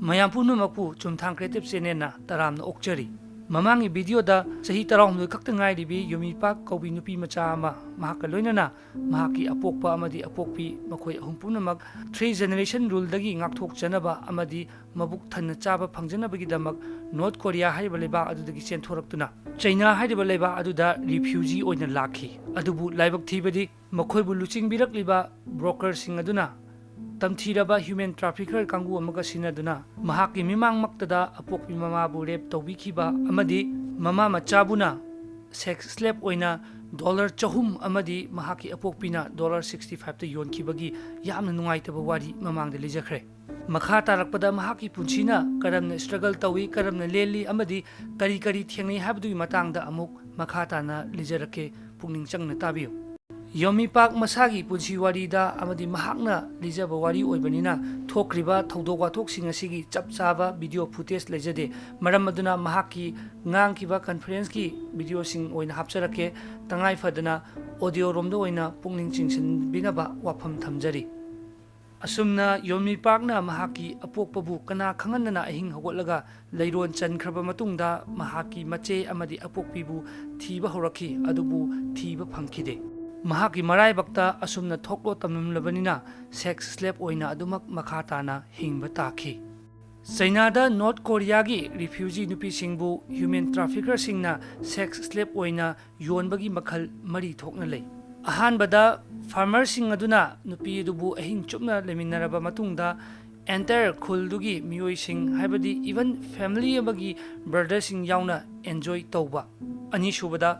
ꯃꯌꯥꯝ ꯄꯨꯝꯅꯃꯛꯄꯨ ꯆꯨꯝꯊꯥꯡ ꯀ꯭ꯔꯤꯌꯦꯇꯤꯚ ꯆꯦꯅꯦꯜꯅ ꯇꯔꯥꯝꯅ ꯑꯣꯛꯆꯔꯤ ꯃꯃꯥꯡꯒꯤ ꯚꯤꯗꯤꯑꯣꯗ ꯆꯍꯤ 16 ꯈꯛꯇ ꯉꯥꯏꯔꯤꯕꯤ ꯌꯣꯃꯤ ꯄꯥꯛ ꯀꯧꯕꯤ ꯅꯨꯄꯤ ꯃꯆꯥ ꯑꯃ ꯃꯍꯥꯛꯀ ꯂꯣꯏꯅꯅ ꯃꯍꯥꯛꯀꯤ ꯑꯄꯣꯛꯄ ꯑꯃꯗꯤ ꯑꯄꯣꯛꯄꯤ ꯃꯈꯣꯏ ꯑꯍꯨꯝ ꯄꯨꯝꯅꯃꯛ 3 ꯖꯦꯅꯦꯔꯦꯁꯟ ꯔꯨꯜꯗꯒꯤ ꯉꯥꯛꯊꯣꯛꯆꯅꯕ ꯑꯃꯗꯤ ꯃꯕꯨꯛ ꯊꯟꯅ ꯆꯥꯕ ꯐꯪꯖꯅꯕꯒꯤꯗꯃꯛ ꯅꯣꯔꯊ ꯀꯣꯔꯤꯌꯥ ꯍꯥꯏꯔꯤꯕ ꯂꯩꯕꯥꯛ ꯑꯗꯨꯗꯒꯤ ꯆꯦꯟꯊꯣꯔꯛꯇꯨꯅ ꯆꯩꯅꯥ ꯍꯥꯏꯔꯤꯕ ꯂꯩꯕꯥꯛ ꯑꯗꯨꯗ ꯔꯤꯐ꯭ꯌꯨꯖꯤ ꯑꯣꯏꯅ ꯂꯥꯛꯈꯤ ꯑꯗꯨꯕꯨ ꯂꯥꯏꯕꯛ ꯊꯤꯕꯗꯤ ꯃꯈꯣꯏꯕꯨ ꯂꯨꯆꯤꯡꯕꯤꯔꯛꯂꯤꯕ ꯕ꯭ꯔꯣꯀꯔꯁꯤꯡ ꯑꯗꯨꯅ ꯇꯝꯊꯤꯔꯕ ꯍ꯭ꯌꯨꯃꯦꯟ ꯇ꯭ꯔꯥꯐꯤꯀꯔ ꯀꯥꯡꯕꯨ ꯑꯃꯒ ꯁꯤꯟꯅꯗꯨꯅ ꯃꯍꯥꯛꯀꯤ ꯃꯤꯃꯥꯡꯃꯛꯇꯗ ꯑꯄꯣꯛꯄꯤ ꯃꯃꯥꯕꯨ ꯔꯦꯞ ꯇꯧꯕꯤꯈꯤꯕ ꯑꯃꯗꯤ ꯃꯃꯥ ꯃꯆꯥꯕꯨꯅ ꯁꯦꯛꯁ ꯁ꯭ꯂꯦꯞ ꯑꯣꯏꯅ $300 ꯑꯃꯗꯤ ꯃꯍꯥꯛꯀꯤ ꯑꯄꯣꯛꯄꯤꯅ $65ꯇ ꯌꯣꯟꯈꯤꯕꯒꯤ ꯌꯥꯝꯅ ꯅꯨꯡꯉꯥꯏꯇꯕ ꯋꯥꯔꯤ ꯃꯃꯥꯡꯗ ꯂꯤꯖꯈ꯭ꯔꯦ ꯃꯈꯥ ꯇꯥꯔꯛꯄꯗ ꯃꯍꯥꯛꯀꯤ ꯄꯨꯟꯁꯤꯅ ꯀꯔꯝꯅ ꯁ꯭ꯇ꯭ꯔꯒꯜ ꯇꯧꯏ ꯀꯔꯝꯅ ꯂꯦꯜꯂꯤ ꯑꯃꯗꯤ ꯀꯔꯤ ꯀꯔꯤ ꯊꯦꯡꯅꯩ ꯍꯥꯏꯕꯗꯨꯒꯤ ꯃꯇꯥꯡꯗ ꯑꯃꯨꯛ ꯃꯈꯥ ꯇꯥꯅ ꯂꯤꯖꯔꯛꯀꯦ ꯄꯨꯛꯅꯤꯡ ꯆꯪꯅ ꯇꯥꯕꯤꯌꯨ ꯌꯣꯃꯤ ꯄꯥꯛ ꯃꯁꯥꯒꯤ ꯄꯨꯟꯁꯤ ꯋꯥꯔꯤꯗ ꯑꯃꯗꯤ ꯃꯍꯥꯛꯅ ꯂꯤꯖꯕ ꯋꯥꯔꯤ ꯑꯣꯏꯕꯅꯤꯅ ꯊꯣꯛꯈ꯭ꯔꯤꯕ ꯊꯧꯗꯣꯛ ꯋꯥꯊꯣꯛꯁꯤꯡ ꯑꯁꯤꯒꯤ ꯆꯞ ꯆꯥꯕ ꯚꯤꯗꯤꯑꯣ ꯐꯨꯇꯦꯖ ꯂꯩꯖꯗꯦ ꯃꯔꯝ ꯑꯗꯨꯅ ꯃꯍꯥꯛꯀꯤ ꯉꯥꯡꯈꯤꯕ ꯀꯟꯐꯔꯦꯟꯁꯀꯤ ꯚꯤꯗꯤꯑꯣꯁꯤꯡ ꯑꯣꯏꯅ ꯍꯥꯞꯆꯔꯛꯀꯦ ꯇꯉꯥꯏ ꯐꯗꯅ ꯑꯣꯗꯤꯑꯣꯔꯣꯝꯗ ꯑꯣꯏꯅ ꯄꯨꯛꯅꯤꯡ ꯆꯤꯡꯁꯤꯟꯕꯤꯅꯕ ꯋꯥꯐꯝ ꯊꯝꯖꯔꯤ ꯑꯁꯨꯝꯅ ꯌꯣꯃꯤ ꯄꯥꯛꯅ ꯃꯍꯥꯛꯀꯤ ꯑꯄꯣꯛꯄꯕꯨ ꯀꯅꯥ ꯈꯪꯍꯟꯗꯅ ꯑꯍꯤꯡ ꯍꯧꯒꯠꯂꯒ ꯂꯩꯔꯣꯟ ꯆꯟꯈ꯭ꯔꯕ ꯃꯇꯨꯡꯗ ꯃꯍꯥꯛꯀꯤ ꯃꯆꯦ ꯑꯃꯗꯤ ꯑꯄꯣꯛꯄꯤꯕꯨ ꯊꯤꯕ ꯍꯧꯔꯛꯈꯤ ꯑꯗꯨꯕꯨ ꯊꯤꯕ ꯐꯪꯈꯤꯗꯦ ꯃꯍꯥꯛꯀꯤ ꯃꯔꯥꯏꯕꯛꯇ ꯑꯁꯨꯝꯅ ꯊꯣꯛꯂꯣ ꯇꯝꯂꯝꯂꯕꯅꯤꯅ ꯁꯦꯛꯁ ꯁ꯭ꯂꯦꯞ ꯑꯣꯏꯅ ꯑꯗꯨꯃꯛ ꯃꯈꯥ ꯇꯥꯅ ꯍꯤꯡꯕ ꯇꯥꯈꯤ ꯆꯩꯅꯥꯗ ꯅꯣꯔꯊ ꯀꯣꯔꯤꯌꯥꯒꯤ ꯔꯤꯐ꯭ꯌꯨꯖꯤ ꯅꯨꯄꯤꯁꯤꯡꯕꯨ ꯍ꯭ꯌꯨꯃꯦꯟ ꯇ꯭ꯔꯥꯐꯤꯀꯔꯁꯤꯡꯅ ꯁꯦꯛꯁ ꯁ꯭ꯂꯦꯞ ꯑꯣꯏꯅ ꯌꯣꯟꯕꯒꯤ ꯃꯈꯜ 3 ꯊꯣꯛꯅ ꯂꯩ ꯑꯍꯥꯟꯕꯗ ꯐꯥꯔꯃꯔꯁꯤꯡ ꯑꯗꯨꯅ ꯅꯨꯄꯤ ꯑꯗꯨꯕꯨ ꯑꯍꯤꯡ ꯆꯨꯞꯅ ꯂꯩꯃꯤꯟꯅꯔꯕ ꯃꯇꯨꯡꯗ ꯑꯦꯟꯇꯥꯌꯔ ꯈꯨꯜꯗꯨꯒꯤ ꯃꯤꯑꯣꯏꯁꯤꯡ ꯍꯥꯏꯕꯗꯤ ꯏꯚꯟ ꯐꯦꯃꯤꯂꯤ ꯑꯃꯒꯤ ꯕ꯭ꯔꯗꯔꯁꯤꯡ ꯌꯥꯎꯅ ꯑꯦꯟꯖꯣꯏ ꯇꯧꯕ ꯑꯅꯤꯁꯨꯕꯗ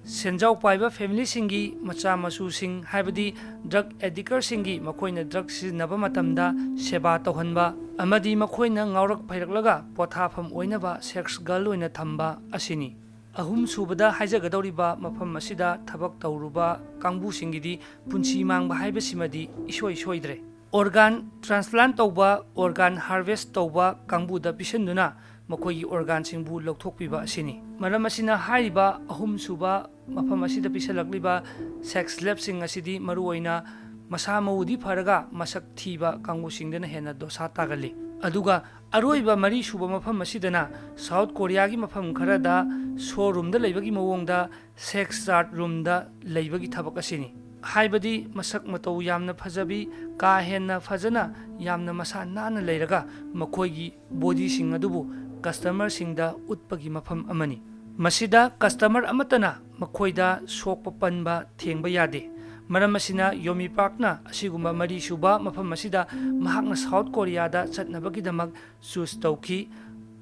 ꯁꯦꯟꯖꯥꯎ ꯄꯥꯏꯕ ꯐꯦꯃꯤꯂꯤꯁꯤꯡꯒꯤ ꯃꯆꯥ ꯃꯁꯨꯁꯤꯡ ꯍꯥꯏꯕꯗꯤ ꯗ꯭ꯔꯒ ꯑꯦꯗꯤꯛꯇꯔꯁꯤꯡꯒꯤ ꯃꯈꯣꯏꯅ ꯗ꯭ꯔꯒ ꯁꯤꯖꯤꯟꯅꯕ ꯃꯇꯝꯗ ꯁꯦꯕꯥ ꯇꯧꯍꯟꯕ ꯑꯃꯗꯤ ꯃꯈꯣꯏꯅ ꯉꯥꯎꯔꯛ ꯐꯩꯔꯛꯂꯒ ꯄꯣꯊꯥꯐꯝ ꯑꯣꯏꯅꯕ ꯁꯦꯛꯁ ꯒꯔꯜ ꯑꯣꯏꯅ ꯊꯝꯕ ꯑꯁꯤꯅꯤ ꯑꯍꯨꯝꯁꯨꯕꯗ ꯍꯥꯏꯖꯒꯗꯧꯔꯤꯕ ꯃꯐꯝ ꯑꯁꯤꯗ ꯊꯕꯛ ꯇꯧꯔꯨꯕ ꯀꯥꯡꯕꯨꯁꯤꯡꯒꯤꯗꯤ ꯄꯨꯟꯁꯤ ꯃꯥꯡꯕ ꯍꯥꯏꯕꯁꯤꯃꯗꯤ ꯏꯁꯣꯏ ꯁꯣꯏꯗ꯭ꯔꯦ ꯑꯣꯔꯒꯥꯟ ꯇ꯭ꯔꯥꯟꯁꯄ꯭ꯂꯥꯟꯠ ꯇꯧꯕ ꯑꯣꯔꯒꯥꯟ ꯍꯥꯔꯚꯦꯁꯠ ꯇꯧꯕ ꯀꯥꯡꯕꯨꯗ ꯄꯤꯁꯤꯟꯗꯨꯅ ꯃꯈꯣꯏꯒꯤ ꯑꯣꯔꯒꯥꯟꯁꯤꯡꯕꯨ ꯂꯧꯊꯣꯛꯄꯤꯕ ꯑꯁꯤꯅꯤ ꯃꯔꯝ ꯑꯁꯤꯅ ꯍꯥꯏꯔꯤꯕ ꯑꯍꯨꯝꯁꯨꯕ ꯃꯐꯝ ꯑꯁꯤꯗ ꯄꯤꯁꯜꯂꯛꯂꯤꯕ ꯁꯦꯛꯁ ꯁ꯭ꯂꯦꯞꯁꯤꯡ ꯑꯁꯤꯗꯤ ꯃꯔꯨꯑꯣꯏꯅ ꯃꯁꯥ ꯃꯎꯗꯤ ꯐꯔꯒ ꯃꯁꯛ ꯊꯤꯕ ꯀꯥꯡꯕꯨꯁꯤꯡꯗꯅ ꯍꯦꯟꯅ ꯗꯣꯁꯥ ꯇꯥꯒꯜꯂꯤ ꯑꯗꯨꯒ ꯑꯔꯣꯏꯕ 3ꯁꯨꯕ ꯃꯐꯝ ꯑꯁꯤꯗꯅ ꯁꯥꯎꯊ ꯀꯣꯔꯤꯌꯥꯒꯤ ꯃꯐꯝ ꯈꯔꯗ ꯁꯣꯔꯨꯝꯗ ꯂꯩꯕꯒꯤ ꯃꯑꯣꯡꯗ ꯁꯦꯛꯁ ꯆꯥꯔꯠ ꯔꯨꯝꯗ ꯂꯩꯕꯒꯤ ꯊꯕꯛ ꯑꯁꯤꯅꯤ ꯍꯥꯏꯕꯗꯤ ꯃꯁꯛ ꯃꯇꯧ ꯌꯥꯝꯅ ꯐꯖꯕꯤ ꯀꯥ ꯍꯦꯟꯅ ꯐꯖꯅ ꯌꯥꯝꯅ ꯃꯁꯥ ꯅꯥꯟꯅ ꯂꯩꯔꯒ ꯃꯈꯣꯏꯒꯤ ꯕꯣꯗꯤꯁꯤꯡ ꯑꯗꯨꯕꯨ ꯀꯁꯇꯃꯔꯁꯤꯡꯗ ꯎꯠꯄꯒꯤ ꯃꯐꯝ ꯑꯃꯅꯤ ꯃꯁꯤꯗ ꯀꯁꯇꯃꯔ ꯑꯃꯠꯇꯅ ꯃꯈꯣꯏꯗ ꯁꯣꯛꯄ ꯄꯟꯕ ꯊꯦꯡꯕ ꯌꯥꯗꯦ ꯃꯔꯝ ꯑꯁꯤꯅ ꯌꯣꯃꯤ ꯄꯥꯛꯅ ꯑꯁꯤꯒꯨꯝꯕ 3ꯁꯨꯕ ꯃꯐꯝ ꯑꯁꯤꯗ ꯃꯍꯥꯛꯅ ꯁꯥꯎꯊ ꯀꯣꯔꯤꯌꯥꯗ ꯆꯠꯅꯕꯒꯤꯗꯃꯛ ꯆꯨꯁ ꯇꯧꯈꯤ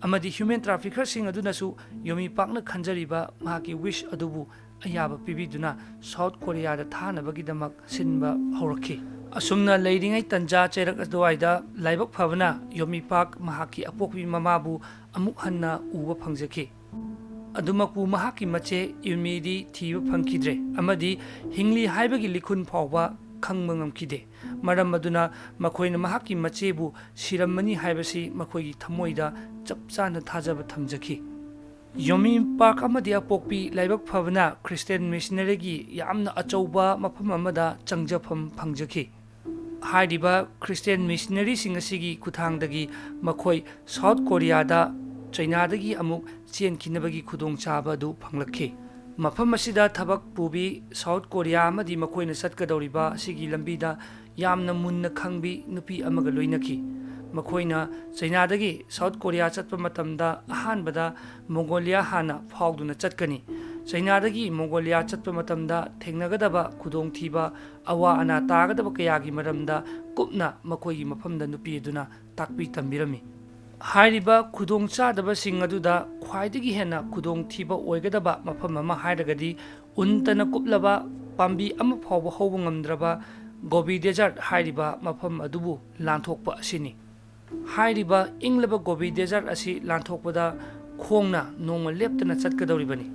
ꯑꯃꯗꯤ ꯍ꯭ꯌꯨꯃꯦꯟ ꯇ꯭ꯔꯥꯐꯤꯀꯔꯁꯤꯡ ꯑꯗꯨꯅꯁꯨ ꯌꯣꯃꯤ ꯄꯥꯛꯅ ꯈꯟꯖꯔꯤꯕ ꯃꯍꯥꯛꯀꯤ ꯋꯤꯁ ꯑꯗꯨꯕꯨ ꯑꯌꯥꯕ ꯄꯤꯕꯤꯗꯨꯅ ꯁꯥꯎꯊ ꯀꯣꯔꯤꯌꯥꯗ ꯊꯥꯅꯕꯒꯤꯗꯃꯛ ꯁꯤꯟꯕ ꯍꯧꯔꯛꯈꯤ ꯑꯁꯨꯝꯅ ꯂꯩꯔꯤꯉꯩ ꯇꯟꯖꯥ ꯆꯩꯔꯛ ꯑꯗꯨꯋꯥꯏꯗ ꯂꯥꯏꯕꯛ ꯐꯕꯅ ꯌꯣꯃꯤ ꯄꯥꯛ ꯃꯍꯥꯛꯀꯤ ꯑꯄꯣꯛꯄꯤ ꯃꯃꯥꯕꯨ ꯑꯃꯨꯛ ꯍꯟꯅ ꯎꯕ ꯐꯪꯖꯈꯤ ꯑꯗꯨꯃꯛꯄꯨ ꯃꯍꯥꯛꯀꯤ ꯃꯆꯦ ꯌꯨꯟꯃꯤꯗꯤ ꯊꯤꯕ ꯐꯪꯈꯤꯗ꯭ꯔꯦ ꯑꯃꯗꯤ ꯍꯤꯡꯂꯤ ꯍꯥꯏꯕꯒꯤ ꯂꯤꯈꯨꯟ ꯐꯥꯎꯕ ꯈꯪꯕ ꯉꯝꯈꯤꯗꯦ ꯃꯔꯝ ꯑꯗꯨꯅ ꯃꯈꯣꯏꯅ ꯃꯍꯥꯛꯀꯤ ꯃꯆꯦꯕꯨ ꯁꯤꯔꯝꯃꯅꯤ ꯍꯥꯏꯕꯁꯤ ꯃꯈꯣꯏꯒꯤ ꯊꯃꯣꯏꯗ ꯆꯞ ꯆꯥꯅ ꯊꯥꯖꯕ ꯊꯝꯖꯈꯤ ꯌꯣꯃꯤ ꯄꯥꯛ ꯑꯃꯗꯤ ꯑꯄꯣꯛꯄꯤ ꯂꯥꯏꯕꯛ ꯐꯕꯅ ꯈ꯭ꯔꯤꯁꯇꯤꯌꯟ ꯃꯤꯁꯅꯔꯤꯒꯤ ꯌꯥꯝꯅ ꯑꯆꯧꯕ ꯃꯐꯝ ꯑꯃꯗ ꯆꯪꯖꯐꯝ ꯐꯪꯖꯈꯤ ꯍꯥꯏꯔꯤꯕ ꯈ꯭ꯔꯤꯁꯇꯤꯌꯟ ꯃꯤꯁꯅꯔꯤꯁꯤꯡ ꯑꯁꯤꯒꯤ ꯈꯨꯠꯊꯥꯡꯗꯒꯤ ꯃꯈꯣꯏ ꯁꯥꯎꯊ ꯀꯣꯔꯤꯌꯥꯗ ꯆꯩꯅꯥꯗꯒꯤ ꯑꯃꯨꯛ ꯆꯦꯟꯈꯤꯅꯕꯒꯤ ꯈꯨꯗꯣꯡꯆꯥꯕ ꯑꯗꯨ ꯐꯪꯂꯛꯈꯤ ꯃꯐꯝ ꯑꯁꯤꯗ ꯊꯕꯛ ꯄꯨꯕꯤ ꯁꯥꯎꯊ ꯀꯣꯔꯤꯌꯥ ꯑꯃꯗꯤ ꯃꯈꯣꯏꯅ ꯆꯠꯀꯗꯧꯔꯤꯕ ꯑꯁꯤꯒꯤ ꯂꯝꯕꯤꯗ ꯌꯥꯝꯅ ꯃꯨꯟꯅ ꯈꯪꯕꯤ ꯅꯨꯄꯤ ꯑꯃꯒ ꯂꯣꯏꯅꯈꯤ ꯃꯈꯣꯏꯅ ꯆꯩꯅꯥꯗꯒꯤ ꯁꯥꯎꯊ ꯀꯣꯔꯤꯌꯥ ꯆꯠꯄ ꯃꯇꯝꯗ ꯑꯍꯥꯟꯕꯗ ꯃꯣꯡꯒꯣꯂꯤꯌꯥ ꯍꯥꯟꯅ ꯐꯥꯎꯗꯨꯅ ꯆꯠꯀꯅꯤ ꯆꯩꯅꯥꯗꯒꯤ ꯃꯣꯡꯒꯣꯂꯤꯌꯥ ꯆꯠꯄ ꯃꯇꯝꯗ ꯊꯦꯡꯅꯒꯗꯕ ꯈꯨꯗꯣꯡꯊꯤꯕ ꯑꯋꯥ ꯑꯅꯥ ꯇꯥꯒꯗꯕ ꯀꯌꯥꯒꯤ ꯃꯔꯝꯗ ꯀꯨꯞꯅ ꯃꯈꯣꯏꯒꯤ ꯃꯐꯝꯗ ꯅꯨꯄꯤ ꯑꯗꯨꯅ ꯇꯥꯛꯄꯤ ꯇꯝꯕꯤꯔꯝꯃꯤ ꯍꯥꯏꯔꯤꯕ ꯈꯨꯗꯣꯡꯆꯥꯗꯕꯁꯤꯡ ꯑꯗꯨꯗ ꯈ꯭ꯋꯥꯏꯗꯒꯤ ꯍꯦꯟꯅ ꯈꯨꯗꯣꯡꯊꯤꯕ ꯑꯣꯏꯒꯗꯕ ꯃꯐꯝ ꯑꯃ ꯍꯥꯏꯔꯒꯗꯤ ꯎꯟꯇꯅ ꯀꯨꯞꯂꯕ ꯄꯥꯝꯕꯤ ꯑꯃ ꯐꯥꯎꯕ ꯍꯧꯕ ꯉꯝꯗ꯭ꯔꯕ ꯒꯣꯕꯤ ꯗꯦꯖꯔꯠ ꯍꯥꯏꯔꯤꯕ ꯃꯐꯝ ꯑꯗꯨꯕꯨ ꯂꯥꯟꯊꯣꯛꯄ ꯑꯁꯤꯅꯤ ꯍꯥꯏꯔꯤꯕ ꯏꯪꯂꯕ ꯒꯣꯕꯤ ꯗꯦꯖꯔꯠ ꯑꯁꯤ ꯂꯥꯟꯊꯣꯛꯄꯗ ꯈꯣꯡꯅ ꯅꯣꯡꯃ ꯂꯦꯞꯇꯅ ꯆꯠꯀꯗꯧꯔꯤꯕꯅꯤ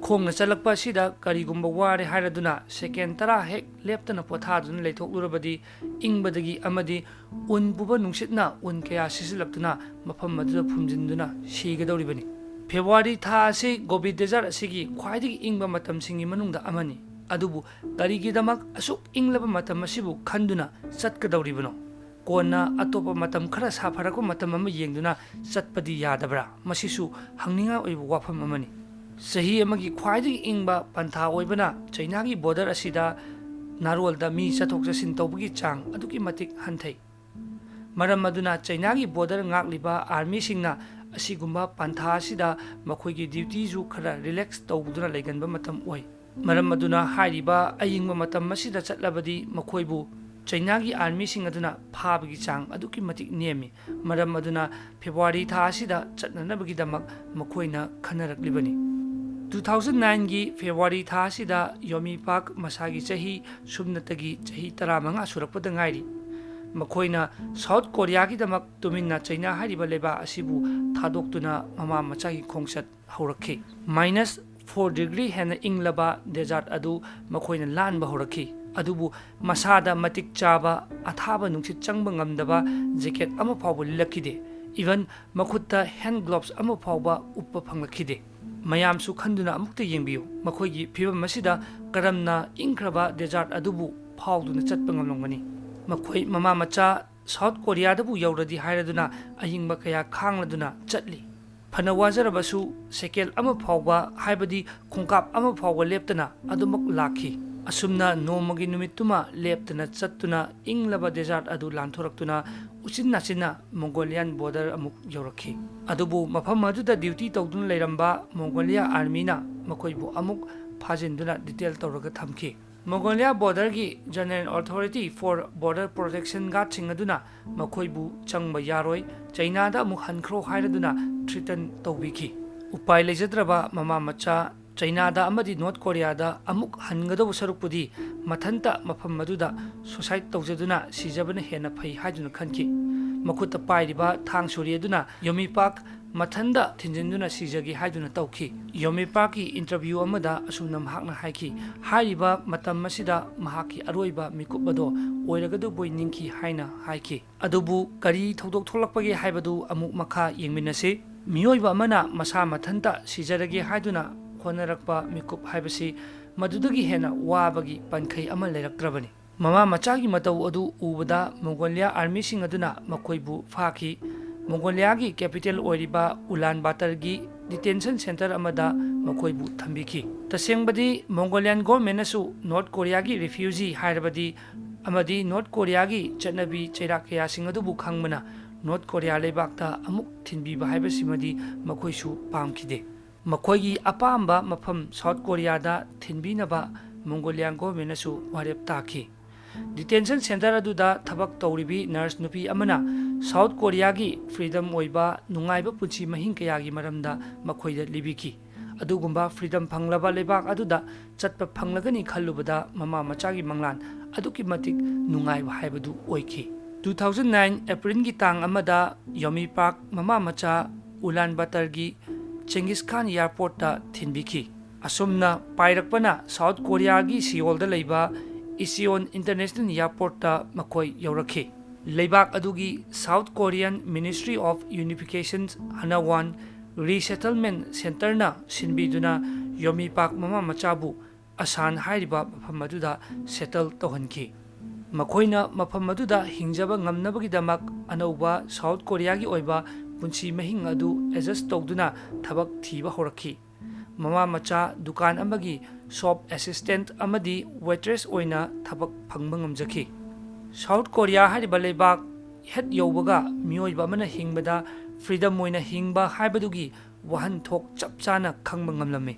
ꯈꯣꯡꯅ ꯆꯠꯂꯛꯄ ꯑꯁꯤꯗ ꯀꯔꯤꯒꯨꯝꯕ ꯋꯥꯔꯦ ꯍꯥꯏꯔꯗꯨꯅ ꯁꯦꯀꯦꯟ 10 ꯍꯦꯛ ꯂꯦꯞꯇꯅ ꯄꯣꯊꯥꯗꯨꯅ ꯂꯩꯊꯣꯛꯂꯨꯔꯕꯗꯤ ꯏꯪꯕꯗꯒꯤ ꯑꯃꯗꯤ ꯎꯟ ꯄꯨꯕ ꯅꯨꯡꯁꯤꯠꯅ ꯎꯟ ꯀꯌꯥ ꯁꯤꯖꯤꯜꯂꯛꯇꯨꯅ ꯃꯐꯝ ꯑꯗꯨꯗ ꯐꯨꯝꯖꯤꯟꯗꯨꯅ ꯁꯤꯒꯗꯧꯔꯤꯕꯅꯤ ꯐꯦꯕ꯭ꯔꯨꯋꯥꯔꯤ ꯊꯥ ꯑꯁꯤ ꯒꯣꯕꯤ ꯗꯦꯖꯔꯠ ꯑꯁꯤꯒꯤ ꯈ꯭ꯋꯥꯏꯗꯒꯤ ꯏꯪꯕ ꯃꯇꯝꯁꯤꯡꯒꯤ ꯃꯅꯨꯡꯗ ꯑꯃꯅꯤ ꯑꯗꯨꯕꯨ ꯀꯔꯤꯒꯤꯗꯃꯛ ꯑꯁꯨꯛ ꯏꯪꯂꯕ ꯃꯇꯝ ꯑꯁꯤꯕꯨ ꯈꯟꯗꯨꯅ ꯆꯠꯀꯗꯧꯔꯤꯕꯅꯣ ꯀꯣꯟꯅ ꯑꯇꯣꯞꯄ ꯃꯇꯝ ꯈꯔ ꯁꯥꯐꯔꯛꯄ ꯃꯇꯝ ꯑꯃ ꯌꯦꯡꯗꯨꯅ ꯆꯠꯄꯗꯤ ꯌꯥꯗꯕ꯭ꯔꯥ? ꯃꯁꯤꯁꯨ ꯍꯪꯅꯤꯡꯉꯥꯏ ꯑꯣꯏꯕ ꯋꯥꯐꯝ ꯑꯃꯅꯤ꯫ ꯆꯍꯤ ꯑꯃꯒꯤ ꯈ꯭ꯋꯥꯏꯗꯒꯤ ꯏꯪꯕ ꯄꯟꯊꯥ ꯑꯣꯏꯕꯅ ꯆꯩꯅꯥꯒꯤ ꯕꯣꯔꯗꯔ ꯑꯁꯤꯗ ꯅꯥꯔꯣꯜꯗ ꯃꯤ ꯆꯠꯊꯣꯛ ꯆꯠꯁꯤꯟ ꯇꯧꯕꯒꯤ ꯆꯥꯡ ꯑꯗꯨꯛꯀꯤ ꯃꯇꯤꯛ ꯍꯟꯊꯩ꯫ ꯃꯔꯝ ꯑꯗꯨꯅ ꯆꯩꯅꯥꯒꯤ ꯕꯣꯔꯗꯔ ꯉꯥꯛꯂꯤꯕ ꯑꯥꯔꯃꯤꯁꯤꯡꯅ ꯑꯁꯤꯒꯨꯝꯕ ꯄꯟꯊꯥ ꯑꯁꯤꯗ ꯃꯈꯣꯏꯒꯤ ꯗ꯭ꯌꯨꯇꯤꯁꯨ ꯈꯔ ꯔꯤꯂꯦꯛꯁ ꯇꯧꯗꯨꯅ ꯂꯩꯒꯟꯕ ꯃꯇꯝ ꯑꯣꯏ꯫ ꯃꯔꯝ ꯑꯗꯨꯅ ꯍꯥꯏꯔꯤꯕ ꯑꯏꯪꯕ ꯃꯇꯝ ꯑꯁꯤꯗ ꯆꯠꯂꯕꯗꯤ ꯃꯈꯣꯏꯕꯨ ꯆꯩꯅꯥꯒꯤ ꯑꯥꯔꯃꯤꯁꯤꯡ ꯑꯗꯨꯅ ꯐꯥꯕꯒꯤ ꯆꯥꯡ ꯑꯗꯨꯛꯀꯤ ꯃꯇꯤꯛ ꯅꯦꯝꯃꯤ꯫ ꯃꯔꯝ ꯑꯗꯨꯅ ꯐꯦꯕ꯭ꯔꯨꯋꯥꯔꯤ ꯊꯥ ꯑꯁꯤꯗ ꯆꯠꯅꯅꯕꯒꯤꯗꯃꯛ ꯃꯈꯣꯏꯅ ꯈꯟꯅꯔꯛꯂꯤꯕꯅꯤ꯫ 2009ꯒꯤ ꯐꯦꯕ꯭ꯔꯨꯋꯥꯔꯤ ꯊꯥ ꯑꯁꯤꯗ ꯌꯣꯃꯤ ꯄꯥꯛ ꯃꯁꯥꯒꯤ ꯆꯍꯤ ꯁꯨꯞꯅꯇꯒꯤ ꯆꯍꯤ 15 ꯁꯨꯔꯛꯄꯗ ꯉꯥꯏꯔꯤ꯫ ꯃꯈꯣꯏꯅ ꯁꯥꯎꯠ ꯀꯣꯔꯤꯌꯥꯒꯤꯗꯃꯛ ꯇꯨꯃꯤꯟꯅ ꯆꯩꯅꯥ ꯍꯥꯏꯔꯤꯕ ꯂꯩꯕꯥꯛ ꯑꯁꯤꯕꯨ ꯊꯥꯗꯣꯛꯇꯨꯅ ꯃꯃꯥ ꯃꯆꯥꯒꯤ ꯈꯣꯡꯆꯠ ꯍꯧꯔꯛꯈꯤ꯫ -4 ꯗꯤꯒ꯭ꯔꯤ ꯍꯦꯟꯅ ꯏꯪꯂꯕ ꯗꯦꯖꯥꯔꯠ ꯑꯗꯨ ꯃꯈꯣꯏꯅ ꯂꯥꯟꯕ ꯍꯧꯔꯛꯈꯤ꯫ ꯑꯗꯨꯕꯨ ꯃꯁꯥꯗ ꯃꯇꯤꯛ ꯆꯥꯕ ꯑꯊꯥꯕ ꯅꯨꯡꯁꯤꯠ ꯆꯪꯕ ꯉꯝꯗꯕ ꯖꯦꯀꯦꯠ ꯑꯃ ꯐꯥꯎꯕ ꯂꯤꯠꯂꯛꯈꯤꯗꯦ꯫ ꯏꯚꯟ ꯃꯈꯨꯠꯇ ꯍꯦꯟ ꯒ꯭ꯂꯣꯚꯁ ꯑꯃ ꯐꯥꯎꯕ ꯎꯞꯄ ꯐꯪꯂꯛꯈꯤꯗꯦ꯫ ꯃꯌꯥꯝꯁꯨ ꯈꯟꯗꯨꯅ ꯑꯃꯨꯛꯇ ꯌꯦꯡꯕꯤꯌꯨ, ꯃꯈꯣꯏꯒꯤ ꯐꯤꯚꯝ ꯑꯁꯤꯗ ꯀꯔꯝꯅ ꯏꯪꯈ꯭ꯔꯕ ꯗꯦꯖꯥꯔꯠ ꯑꯗꯨꯕꯨ ꯐꯥꯎꯗꯨꯅ ꯆꯠꯄ ꯉꯝꯂꯝꯒꯅꯤ? ꯃꯈꯣꯏ ꯃꯃꯥ ꯃꯆꯥ ꯁꯥꯎꯠ ꯀꯣꯔꯤꯌꯥꯗꯕꯨ ꯌꯧꯔꯗꯤ ꯍꯥꯏꯔꯗꯨꯅ ꯑꯏꯪꯕ ꯀꯌꯥ ꯈꯥꯡꯂꯗꯨꯅ ꯆꯠꯂꯤ꯫ ꯐꯅ ꯋꯥꯖꯔꯕꯁꯨ ꯁꯦꯀꯦꯜ ꯑꯃ ꯐꯥꯎꯕ ꯍꯥꯏꯕꯗꯤ ꯈꯣꯡꯀꯥꯞ ꯑꯃ ꯐꯥꯎꯕ ꯂꯦꯞꯇꯅ ꯑꯗꯨꯃꯛ ꯂꯥꯛꯈꯤ꯫ ꯑꯁꯨꯝꯅ ꯅꯣꯡꯃꯒꯤ ꯅꯨꯃꯤꯠꯇꯨꯃ ꯂꯦꯞꯇꯅ ꯆꯠꯇꯨꯅ ꯏꯪꯂꯕ ꯗꯦꯖꯥꯔꯠ ꯑꯗꯨ ꯂꯥꯟꯊꯣꯔꯛꯇꯨꯅ ꯎꯆꯤꯟ ꯅꯥꯆꯤꯟꯅ ꯃꯣꯡꯒꯣꯂꯤꯌꯥꯟ ꯕꯣꯔꯗꯔ ꯑꯃꯨꯛ ꯌꯧꯔꯛꯈꯤ꯫ ꯑꯗꯨꯕꯨ ꯃꯐꯝ ꯑꯗꯨꯗ ꯗ꯭ꯌꯨꯇꯤ ꯇꯧꯗꯨꯅ ꯂꯩꯔꯝꯕ ꯃꯣꯡꯒꯣꯂꯤꯌꯥ ꯑꯥꯔꯃꯤꯅ ꯃꯈꯣꯏꯕꯨ ꯑꯃꯨꯛ ꯐꯥꯖꯤꯟꯗꯨꯅ ꯗꯤꯇꯦꯜ ꯇꯧꯔꯒ ꯊꯝꯈꯤ꯫ ꯃꯣꯡꯒꯣꯂꯤꯌꯥ ꯕꯣꯔꯗꯔꯒꯤ general authority for border protection ꯒꯥꯔꯗꯁꯤꯡ ꯑꯗꯨꯅ ꯃꯈꯣꯏꯕꯨ ꯆꯪꯕ ꯌꯥꯔꯣꯏ, ꯆꯩꯅꯥꯗ ꯑꯃꯨꯛ ꯍꯟꯈ꯭ꯔꯣ ꯍꯥꯏꯔꯗꯨꯅ ꯊ꯭ꯔꯤꯇꯟ ꯇꯧꯕꯤꯈꯤ꯫ ꯎꯄꯥꯏ ꯂꯩꯖꯗ꯭ꯔꯕ ꯃꯃꯥ ꯃꯆꯥ ꯆꯩꯅꯥꯗ ꯑꯃꯗꯤ ꯅꯣꯔꯠ ꯀꯣꯔꯤꯌꯥꯗ ꯑꯃꯨꯛ ꯍꯟꯒꯗꯧꯕ ꯁꯔꯨꯛꯄꯨꯗꯤ ꯃꯊꯟꯇ ꯃꯐꯝ ꯑꯗꯨꯗ ꯁꯨꯁꯥꯏꯗ ꯇꯧꯖꯗꯨꯅ ꯁꯤꯖꯕꯅ ꯍꯦꯟꯅ ꯐꯩ ꯍꯥꯏꯗꯨꯅ ꯈꯟꯈꯤ꯫ ꯃꯈꯨꯠꯇ ꯄꯥꯏꯔꯤꯕ ꯊꯥꯡ ꯁꯣꯔꯤ ꯑꯗꯨꯅ ꯌꯣꯃꯤ ꯄꯥꯛ ꯃꯊꯟꯗ ꯊꯤꯟꯖꯤꯟꯗꯨꯅ ꯁꯤꯖꯒꯦ ꯍꯥꯏꯗꯨꯅ ꯇꯧꯈꯤ꯫ ꯌꯣꯃꯤ ꯄꯥꯛꯀꯤ ꯏꯟꯇꯔꯚ꯭ꯌꯨ ꯑꯃꯗ ꯑꯁꯨꯝꯅ ꯃꯍꯥꯛꯅ ꯍꯥꯏꯈꯤ, ꯍꯥꯏꯔꯤꯕ ꯃꯇꯝ ꯑꯁꯤꯗ ꯃꯍꯥꯛꯀꯤ ꯑꯔꯣꯏꯕ ꯃꯤꯀꯨꯞ ꯑꯗꯣ ꯑꯣꯏꯔꯒꯗꯧꯕꯣꯏ ꯅꯤꯡꯈꯤ ꯍꯥꯏꯅ ꯍꯥꯏꯈꯤ꯫ ꯑꯗꯨꯕꯨ ꯀꯔꯤ ꯊꯧꯗꯣꯛ ꯊꯣꯛꯂꯛꯄꯒꯦ ꯍꯥꯏꯕꯗꯨ ꯑꯃꯨꯛ ꯃꯈꯥ ꯌꯦꯡꯃꯤꯟꯅꯁꯤ꯫ ꯃꯤꯑꯣꯏꯕ ꯑꯃꯅ ꯃꯁꯥ ꯃꯊꯟꯇ ꯁꯤꯖꯔꯒꯦ ꯍꯥꯏꯗꯨꯅ ꯍꯣꯠꯅꯔꯛꯄ ꯃꯤꯀꯨꯞ ꯍꯥꯏꯕꯁꯤ ꯃꯗꯨꯗꯒꯤ ꯍꯦꯟꯅ ꯋꯥꯕꯒꯤ ꯄꯟꯈꯩ ꯑꯃ ꯂꯩꯔꯛꯇ꯭ꯔꯕꯅꯤ꯫ ꯃꯃꯥ ꯃꯆꯥꯒꯤ ꯃꯇꯧ ꯑꯗꯨ ꯎꯕꯗ ꯃꯣꯡꯒꯣꯂꯤꯌꯥ ꯑꯥꯔꯃꯤꯁꯤꯡ ꯑꯗꯨꯅ ꯃꯈꯣꯏꯕꯨ ꯐꯥꯈꯤ꯫ ꯃꯣꯡꯒꯣꯂꯤꯌꯥꯒꯤ ꯀꯦꯄꯤꯇꯦꯜ ꯑꯣꯏꯔꯤꯕ ꯎꯂꯥꯟ ꯕꯥꯇꯔꯒꯤ ꯗꯤꯇꯦꯟꯁꯟ ꯁꯦꯟꯇꯔ ꯑꯃꯗ ꯃꯈꯣꯏꯕꯨ ꯊꯝꯕꯤꯈꯤ꯫ ꯇꯁꯦꯡꯕꯗꯤ ꯃꯣꯡꯒꯣꯂꯤꯌꯥꯟ ꯒꯣꯔꯃꯦꯟꯅꯁꯨ ꯅꯣꯔꯠ ꯀꯣꯔꯤꯌꯥꯒꯤ ꯔꯤꯐ꯭ꯌꯨꯖꯤ ꯍꯥꯏꯔꯕꯗꯤ ꯑꯃꯗꯤ ꯅꯣꯔꯠ ꯀꯣꯔꯤꯌꯥꯒꯤ ꯆꯠꯅꯕꯤ ꯆꯩꯔꯥꯛ ꯀꯌꯥꯁꯤꯡ ꯑꯗꯨꯕꯨ ꯈꯪꯕꯅ ꯅꯣꯔꯠ ꯀꯣꯔꯤꯌꯥ ꯂꯩꯕꯥꯛꯇ ꯑꯃꯨꯛ ꯊꯤꯟꯕꯤꯕ ꯍꯥꯏꯕꯁꯤꯃꯗꯤ ꯃꯈꯣꯏꯁꯨ ꯄꯥꯝꯈꯤꯗꯦ꯫ ꯃꯈꯣꯏꯒꯤ ꯑꯄꯥꯝꯕ ꯃꯐꯝ ꯁꯥꯎꯠ ꯀꯣꯔꯤꯌꯥꯗ ꯊꯤꯟꯕꯤꯅꯕ ꯃꯣꯡꯒꯣꯂꯤꯌꯥꯟ ꯒꯣꯔꯃꯦꯟꯅꯁꯨ ꯋꯥꯔꯦꯞ ꯇꯥꯈꯤ꯫ ꯗꯤꯇꯦꯟꯁꯟ ꯁꯦꯟꯇꯔ ꯑꯗꯨꯗ ꯊꯕꯛ ꯇꯧꯔꯤꯕꯤ ꯅꯔꯁ ꯅꯨꯄꯤ ꯑꯃꯅ ꯁꯥꯎꯠ ꯀꯣꯔꯤꯌꯥꯒꯤ ꯐ꯭ꯔꯤꯗꯝ ꯑꯣꯏꯕ ꯅꯨꯡꯉꯥꯏꯕ ꯄꯨꯟꯁꯤ ꯃꯍꯤꯡ ꯀꯌꯥꯒꯤ ꯃꯔꯝꯗ ꯃꯈꯣꯏꯗ ꯂꯤꯕꯤꯈꯤ꯫ ꯑꯗꯨꯒꯨꯝꯕ ꯐ꯭ꯔꯤꯗꯝ ꯐꯪꯂꯕ ꯂꯩꯕꯥꯛ ꯑꯗꯨꯗ ꯆꯠꯄ ꯐꯪꯂꯒꯅꯤ ꯈꯜꯂꯨꯕꯗ ꯃꯃꯥ ꯃꯆꯥꯒꯤ ꯃꯪꯂꯥꯟ ꯑꯗꯨꯛꯀꯤ ꯃꯇꯤꯛ ꯅꯨꯡꯉꯥꯏꯕ ꯍꯥꯏꯕꯗꯨ ꯑꯣꯏꯈꯤ꯫ 2009 ꯑꯦꯄ꯭ꯔꯤꯜꯒꯤ ꯇꯥꯡ ꯑꯃꯗ ꯌꯣꯃꯤ ꯄꯥꯛ ꯃꯃꯥ ꯃꯆꯥ ꯎꯂꯥꯟ ꯕꯥꯇꯔꯒꯤ ꯆꯦꯡꯒꯤꯁ ꯈꯥꯟ ꯑꯦꯌꯔꯄꯣꯔꯠꯇ ꯊꯤꯟꯕꯤꯈꯤ꯫ ꯑꯁꯨꯝꯅ ꯄꯥꯏꯔꯛꯄꯅ ꯁꯥꯎꯠ ꯀꯣꯔꯤꯌꯥꯒꯤ ꯁꯤꯑꯣꯜꯗ ꯂꯩꯕ ꯏꯆꯤꯑꯣꯟ ꯏꯟꯇꯔꯅꯦꯁꯅꯦꯜ ꯑꯦꯌꯔꯄꯣꯔꯠꯇ ꯃꯈꯣꯏ ꯌꯧꯔꯛꯈꯤ꯫ ꯂꯩꯕꯥꯛ ꯑꯗꯨꯒꯤ ꯁꯥꯎꯠ ꯀꯣꯔꯤꯌꯟ ꯃꯤꯅꯤꯁꯇ꯭ꯔꯤ ꯑꯣꯐ ꯌꯨꯅꯤꯐꯤꯀꯦꯁꯟ ꯍꯅꯋꯥꯟ ꯔꯤꯁꯦꯇꯜꯃꯦꯟꯠ ꯁꯦꯟꯇꯔꯅ ꯁꯤꯟꯕꯤꯗꯨꯅ ꯌꯣꯃꯤ ꯄꯥꯛ ꯃꯃꯥ ꯃꯆꯥꯕꯨ ꯑꯁꯥꯟ ꯍꯥꯏꯔꯤꯕ ꯃꯐꯝ ꯑꯗꯨꯗ ꯁꯦꯇꯜ ꯇꯧꯍꯟꯈꯤ꯫ ꯃꯈꯣꯏꯅ ꯃꯐꯝ ꯑꯗꯨꯗ ꯍꯤꯡꯖꯕ ꯉꯝꯅꯕꯒꯤꯗꯃꯛ ꯑꯅꯧꯕ ꯁꯥꯎꯠ ꯀꯣꯔꯤꯌꯥꯒꯤ ꯑꯣꯏꯕ ꯄꯨꯟꯁꯤ ꯃꯍꯤꯡ ꯑꯗꯨ ꯑꯦꯗꯖꯁꯠ ꯇꯧꯗꯨꯅ ꯊꯕꯛ ꯊꯤꯕ ꯍꯧꯔꯛꯈꯤ꯫ ꯃꯃꯥ ꯃꯆꯥ ꯗꯨꯀꯥꯟ ꯑꯃꯒꯤ ꯁꯣꯞ ꯑꯦꯁꯤꯁꯇꯦꯟꯠ ꯑꯃꯗꯤ ꯋꯦꯇ꯭ꯔꯦꯁ ꯑꯣꯏꯅ ꯊꯕꯛ ꯐꯪꯕ ꯉꯝꯖꯈꯤ꯫ ꯁꯥꯎꯠ ꯀꯣꯔꯤꯌꯥ ꯍꯥꯏꯔꯤꯕ ꯂꯩꯕꯥꯛ ꯍꯦꯛ ꯌꯧꯕꯒ ꯃꯤꯑꯣꯏꯕ ꯑꯃꯅ ꯍꯤꯡꯕꯗ ꯐ꯭ꯔꯤꯗꯝ ꯑꯣꯏꯅ ꯍꯤꯡꯕ ꯍꯥꯏꯕꯗꯨꯒꯤ ꯋꯥꯍꯟꯊꯣꯛ ꯆꯞ ꯆꯥꯅ ꯈꯪꯕ ꯉꯝꯂꯝꯃꯤ꯫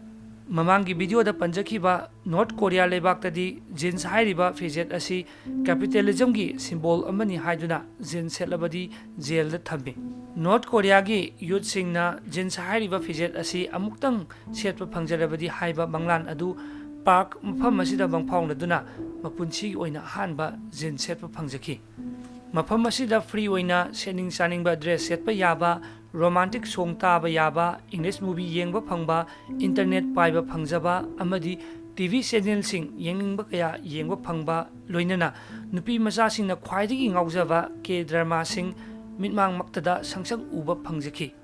ꯃꯃꯥꯡꯒꯤ ꯚꯤꯗꯤꯑꯣꯗ ꯄꯟꯖꯈꯤꯕ ꯅꯣꯔꯠ ꯀꯣꯔꯤꯌꯥ ꯂꯩꯕꯥꯛꯇꯗꯤ ꯖꯤꯟꯁ ꯍꯥꯏꯔꯤꯕ ꯐꯤꯖꯦꯠ ꯑꯁꯤ ꯀꯦꯄꯤꯇꯦꯂꯤꯖꯝꯒꯤ ꯁꯤꯝꯕꯣꯜ ꯑꯃꯅꯤ ꯍꯥꯏꯗꯨꯅ ꯖꯤꯟꯁ ꯁꯦꯠꯂꯕꯗꯤ ꯖꯦꯜꯗ ꯊꯝꯃꯤ꯫ ꯅꯣꯔꯠ ꯀꯣꯔꯤꯌꯥꯒꯤ ꯌꯨꯠꯁꯤꯡꯅ ꯖꯤꯟꯁ ꯍꯥꯏꯔꯤꯕ ꯐꯤꯖꯦꯠ ꯑꯁꯤ ꯑꯃꯨꯛꯇꯪ ꯁꯦꯠꯄ ꯐꯪꯖꯔꯕꯗꯤ ꯍꯥꯏꯕ ꯃꯪꯂꯥꯟ ꯑꯗꯨ ꯄꯥꯛ ꯃꯐꯝ ꯑꯁꯤꯗ ꯃꯪꯐꯥꯎꯅꯗꯨꯅ ꯃꯄꯨꯟꯁꯤꯒꯤ ꯑꯣꯏꯅ ꯑꯍꯥꯟꯕ ꯖꯤꯟꯁ ꯁꯦꯠꯄ ꯐꯪꯖꯈꯤ꯫ ꯃꯐꯝ ꯑꯁꯤꯗ ꯐ꯭ꯔꯤ ꯑꯣꯏꯅ ꯁꯦꯠꯅꯤꯡ ꯆꯥꯅꯤꯡꯕ ꯗ꯭ꯔꯦꯁ ꯁꯦꯠꯄ ꯌꯥꯕ, ꯔꯣꯃꯥꯟꯇꯤꯛ ꯁꯣꯡ ꯇꯥꯕ ꯌꯥꯕ, ꯏꯪꯂꯤꯁ ꯃꯨꯚꯤ ꯌꯦꯡꯕ ꯐꯪꯕ, ꯏꯟꯇꯔꯅꯦꯠ ꯄꯥꯏꯕ ꯐꯪꯖꯕ ꯑꯃꯗꯤ ꯇꯤꯚꯤ ꯆꯦꯅꯦꯜꯁꯤꯡ ꯌꯦꯡꯅꯤꯡꯕ ꯀꯌꯥ ꯌꯦꯡꯕ ꯐꯪꯕ, ꯂꯣꯏꯅꯅ ꯅꯨꯄꯤ ꯃꯆꯥꯁꯤꯡꯅ ꯈ꯭ꯋꯥꯏꯗꯒꯤ ꯉꯥꯎꯖꯕ ꯀꯦ-ꯗ꯭ꯔꯃꯥꯁꯤꯡ ꯃꯤꯠꯃꯥꯡꯃꯛꯇꯗ ꯁꯪꯁꯪ ꯎꯕ ꯐꯪꯖꯈꯤ꯫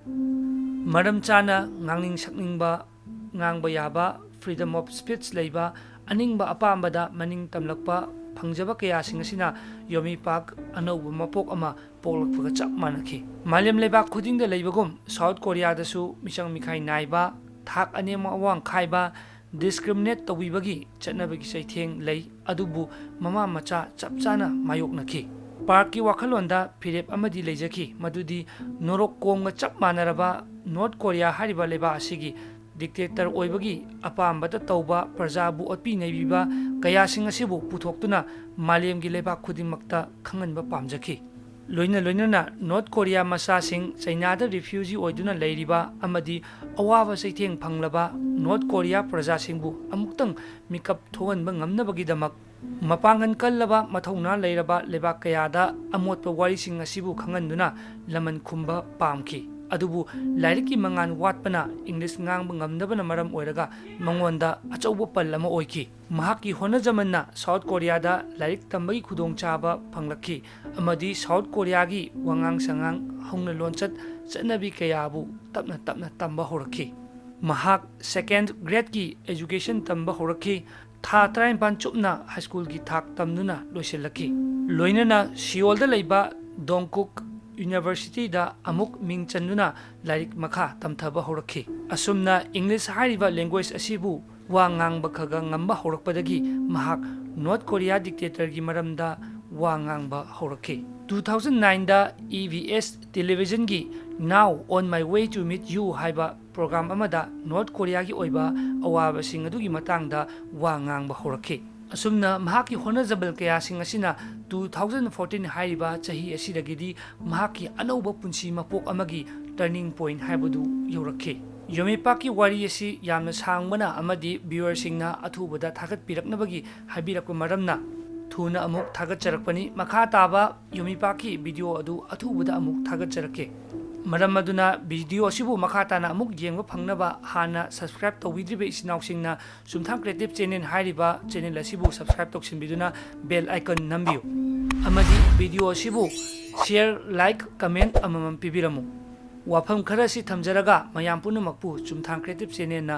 ꯃꯔꯝ ꯆꯥꯅ ꯉꯥꯡꯅꯤꯡ ꯁꯛꯅꯤꯡꯕ ꯉꯥꯡꯕ ꯌꯥꯕ, ꯐ꯭ꯔꯤꯗꯝ ꯑꯣꯐ ꯁ꯭ꯄꯤꯆ ꯂꯩꯕ, ꯑꯅꯤꯡꯕ ꯑꯄꯥꯝꯕꯗ ꯃꯅꯤꯡ ꯇꯝꯂꯛꯄ ꯐꯪꯖꯕ ꯀꯌꯥꯁꯤꯡ ꯑꯁꯤꯅ ꯌꯣꯃꯤ ꯄꯥꯛ ꯑꯅꯧꯕ ꯃꯄꯣꯛ ꯑꯃ ꯄꯣꯛꯂꯛꯄꯒ ꯆꯞ ꯃꯥꯟꯅꯈꯤ ꯃꯥꯂꯦꯝ ꯂꯩꯕꯥꯛ ꯈꯨꯗꯤꯡꯗ ꯂꯩꯕꯒꯨꯝ ꯁꯥꯎꯠ ꯀꯣꯔꯤꯌꯥꯗꯁꯨ ꯃꯤꯆꯪ ꯃꯤꯈꯥꯏ ꯅꯥꯏꯕ ꯊꯥꯛ ꯑꯅꯦꯝ ꯑꯋꯥꯡ ꯈꯥꯏꯕ ꯗꯤꯁꯀ꯭ꯔꯤꯃꯤꯅꯦꯠ ꯇꯧꯕꯤꯕꯒꯤ ꯆꯠꯅꯕꯒꯤ ꯆꯩꯊꯦꯡ ꯂꯩ ꯑꯗꯨꯕꯨ ꯃꯃꯥ ꯃꯆꯥ ꯆꯞ ꯆꯥꯅ ꯃꯥꯌꯣꯛꯅꯈꯤ ꯄꯥꯔꯛꯀꯤ ꯋꯥꯈꯜꯂꯣꯟꯗ ꯐꯤꯔꯦꯞ ꯑꯃꯗꯤ ꯂꯩꯖꯈꯤ ꯃꯗꯨꯗꯤ ꯅꯣꯔꯣꯛ ꯀꯣꯡꯒ ꯆꯞ ꯃꯥꯟꯅꯔꯕ ꯅꯣꯔꯠ ꯀꯣꯔꯤꯌꯥ ꯍꯥꯏꯔꯤꯕ ꯂꯩꯕꯥꯛ ꯑꯁꯤꯒꯤ ꯗꯤꯛꯇꯦꯇꯔ ꯑꯣꯏꯕꯒꯤ ꯑꯄꯥꯝꯕꯗ ꯇꯧꯕ ꯄ꯭ꯔꯖꯥꯕꯨ ꯑꯣꯠꯄꯤ ꯅꯩꯕꯤꯕ ꯀꯌꯥꯁꯤꯡ ꯑꯁꯤꯕꯨ ꯄꯨꯊꯣꯛꯇꯨꯅ ꯃꯥꯂꯦꯝꯒꯤ ꯂꯩꯕꯥꯛ ꯈꯨꯗꯤꯡꯃꯛꯇ ꯈꯪꯍꯟꯕ ꯄꯥꯝꯖꯈꯤ ꯂꯣꯏꯅꯅ ꯅꯣꯔꯠ ꯀꯣꯔꯤꯌꯥ ꯃꯆꯥꯁꯤꯡ ꯆꯩꯅꯥꯗ ꯔꯤꯐ꯭ꯌꯨꯖꯤ ꯑꯣꯏꯗꯨꯅ ꯂꯩꯔꯤꯕ ꯑꯃꯗꯤ ꯑꯋꯥꯕ ꯆꯩꯊꯦꯡ ꯐꯪꯂꯕ ꯅꯣꯔꯠ ꯀꯣꯔꯤꯌꯥ ꯄ꯭ꯔꯖꯥꯁꯤꯡꯕꯨ ꯑꯃꯨꯛꯇꯪ ꯃꯤꯀꯞ ꯊꯣꯛꯍꯟꯕ ꯉꯝꯅꯕꯒꯤꯗꯃꯛ ꯃꯄꯥꯡꯒꯜ ꯀꯜꯂꯕ ꯃꯊꯧꯅꯥ ꯂꯩꯔꯕ ꯂꯩꯕꯥꯛ ꯀꯌꯥꯗ ꯑꯃꯣꯠꯄ ꯋꯥꯔꯤꯁꯤꯡ ꯑꯁꯤꯕꯨ ꯈꯪꯍꯟꯗꯨꯅ ꯂꯃꯟ ꯈꯨꯝꯕ ꯄꯥꯝꯈꯤ ꯑꯗꯨꯕꯨ ꯂꯥꯏꯔꯤꯛꯀꯤ ꯃꯉꯥꯜ ꯋꯥꯠꯄꯅ ꯏꯪꯂꯤꯁ ꯉꯥꯡꯕ ꯉꯝꯗꯕꯅ ꯃꯔꯝ ꯑꯣꯏꯔꯒ ꯃꯉꯣꯟꯗ ꯑꯆꯧꯕ ꯄꯜ ꯑꯃ ꯑꯣꯏꯈꯤ ꯃꯍꯥꯛꯀꯤ ꯍꯣꯠꯅꯖꯃꯟꯅ ꯁꯥꯎꯠ ꯀꯣꯔꯤꯌꯥꯗ ꯂꯥꯏꯔꯤꯛ ꯇꯝꯕꯒꯤ ꯈꯨꯗꯣꯡꯆꯥꯕ ꯐꯪꯂꯛꯈꯤ ꯑꯃꯗꯤ ꯁꯥꯎꯠ ꯀꯣꯔꯤꯌꯥꯒꯤ ꯋꯥꯉꯥꯡ ꯁꯉꯥꯡ ꯍꯧꯅ ꯂꯣꯟꯆꯠ ꯆꯠꯅꯕꯤ ꯀꯌꯥꯕꯨ ꯇꯞꯅ ꯇꯝꯕ ꯍꯧꯔꯛꯈꯤ ꯃꯍꯥꯛ ꯁꯦꯀꯦꯟꯗ ꯒ꯭ꯔꯦꯗꯀꯤ ꯑꯦꯖꯨꯀꯦꯁꯟ ꯇꯝꯕ ꯍꯧꯔꯛꯈꯤ ꯊꯥ 19 ꯆꯨꯞꯅ ꯍꯥꯏꯁ꯭ꯀꯨꯜꯒꯤ ꯊꯥꯛ ꯇꯝꯗꯨꯅ ꯂꯣꯏꯁꯤꯜꯂꯛꯈꯤ ꯂꯣꯏꯅꯅ ꯁꯤꯑꯣꯜꯗ ꯂꯩꯕ ꯗꯣꯡꯀꯨꯛ ꯌꯨꯅꯤꯚꯔꯁꯤꯇꯤꯗ ꯑꯃꯨꯛ ꯃꯤꯡ ꯆꯟꯗꯨꯅ ꯂꯥꯏꯔꯤꯛ ꯃꯈꯥ ꯇꯝꯊꯕ ꯍꯧꯔꯛꯈꯤ ꯑꯁꯨꯝꯅ ꯏꯪꯂꯤꯁ ꯍꯥꯏꯔꯤꯕ ꯂꯦꯡꯒ꯭ꯋꯦꯖ ꯑꯁꯤꯕꯨ ꯋꯥ ꯉꯥꯡꯕ ꯈꯒ ꯉꯝꯕ ꯍꯧꯔꯛꯄꯗꯒꯤ ꯃꯍꯥꯛ ꯅꯣꯔꯠ ꯀꯣꯔꯤꯌꯥ ꯗꯤꯛꯇꯦꯇꯔꯒꯤ ꯃꯔꯝꯗ ꯋꯥ ꯉꯥꯡꯕ ꯍꯧꯔꯛꯈꯤ 2009ꯗ EBS ꯇꯦꯂꯤꯚꯤꯖꯟꯒꯤ ꯅꯥꯎ ꯑꯣꯟ ꯃꯥꯏ ꯋꯦ ꯇꯨ ꯃꯤꯠ ꯌꯨ ꯍꯥꯏꯕ ꯄ꯭ꯔꯣꯒ꯭ꯔꯥꯝ ꯑꯃꯗ ꯅꯣꯔꯠ ꯀꯣꯔꯤꯌꯥꯒꯤ ꯑꯣꯏꯕ ꯑꯋꯥꯕꯁꯤꯡ ꯑꯗꯨꯒꯤ ꯃꯇꯥꯡꯗ ꯋꯥ ꯉꯥꯡꯕ ꯍꯧꯔꯛꯈꯤ ꯑꯁꯨꯝꯅ ꯃꯍꯥꯛꯀꯤ ꯍꯣꯠꯅꯖꯕꯜ ꯀꯌꯥꯁꯤꯡ ꯑꯁꯤꯅ 2014 ꯍꯥꯏꯔꯤꯕ ꯆꯍꯤ ꯑꯁꯤꯗꯒꯤꯗꯤ ꯃꯍꯥꯛꯀꯤ ꯑꯅꯧꯕ ꯄꯨꯟꯁꯤ ꯃꯄꯣꯛ ꯑꯃꯒꯤ ꯇꯔꯅꯤꯡ ꯄꯣꯏꯟ ꯍꯥꯏꯕꯗꯨ ꯌꯧꯔꯛꯈꯤ ꯌꯣꯃꯤꯄꯥꯛꯀꯤ ꯋꯥꯔꯤ ꯑꯁꯤ ꯌꯥꯝꯅ ꯁꯥꯡꯕꯅ ꯑꯃꯗꯤ ꯚ꯭ꯌꯨꯋꯔꯁꯤꯡꯅ ꯑꯊꯨꯕꯗ ꯊꯥꯒꯠꯄꯤꯔꯛꯅꯕꯒꯤ ꯍꯥꯏꯕꯤꯔꯛꯄ ꯃꯔꯝꯅ ꯊꯨꯅ ꯑꯃꯨꯛ ꯊꯥꯒꯠꯆꯔꯛꯄꯅꯤ ꯃꯈꯥ ꯇꯥꯕ ꯌꯣꯃꯤꯄꯥꯛꯀꯤ ꯚꯤꯗꯤꯑꯣ ꯑꯗꯨ ꯑꯊꯨꯕꯗ ꯑꯃꯨꯛ ꯊꯥꯒꯠꯆꯔꯛꯀꯦ ꯃꯔꯝ ꯑꯗꯨꯅ ꯚꯤꯗꯤꯑꯣ ꯑꯁꯤꯕꯨ ꯃꯈꯥ ꯇꯥꯅ ꯑꯃꯨꯛ ꯌꯦꯡꯕ ꯐꯪꯅꯕ ꯍꯥꯟꯅ ꯁꯕꯁꯀ꯭ꯔꯥꯏꯕ ꯇꯧꯕꯤꯗ꯭ꯔꯤꯕ ꯏꯆꯤꯟꯅꯥꯎꯁꯤꯡꯅ ꯆꯨꯝꯊꯥꯡ ꯀ꯭ꯔꯤꯌꯦꯇꯤꯚ ꯆꯦꯅꯦꯜ ꯍꯥꯏꯔꯤꯕ ꯆꯦꯅꯦꯜ ꯑꯁꯤꯕꯨ ꯁꯕꯁꯀ꯭ꯔꯥꯏꯕ ꯇꯧꯁꯤꯟꯕꯤꯗꯨꯅ ꯕꯦꯜ ꯑꯥꯏꯀꯟ ꯅꯝꯕꯤꯌꯨ ꯑꯃꯗꯤ ꯚꯤꯗꯤꯑꯣ ꯑꯁꯤꯕꯨ ꯁꯤꯌꯔ ꯂꯥꯏꯛ ꯀꯃꯦꯟꯠ ꯑꯃꯃꯝ ꯄꯤꯕꯤꯔꯝꯃꯨ ꯋꯥꯐꯝ ꯈꯔ ꯑꯁꯤ ꯊꯝꯖꯔꯒ ꯃꯌꯥꯝ ꯄꯨꯝꯅꯃꯛꯄꯨ ꯆꯨꯝꯊꯥꯡ ꯀ꯭ꯔꯤꯌꯦꯇꯤꯚ ꯆꯦꯅꯦꯜꯅ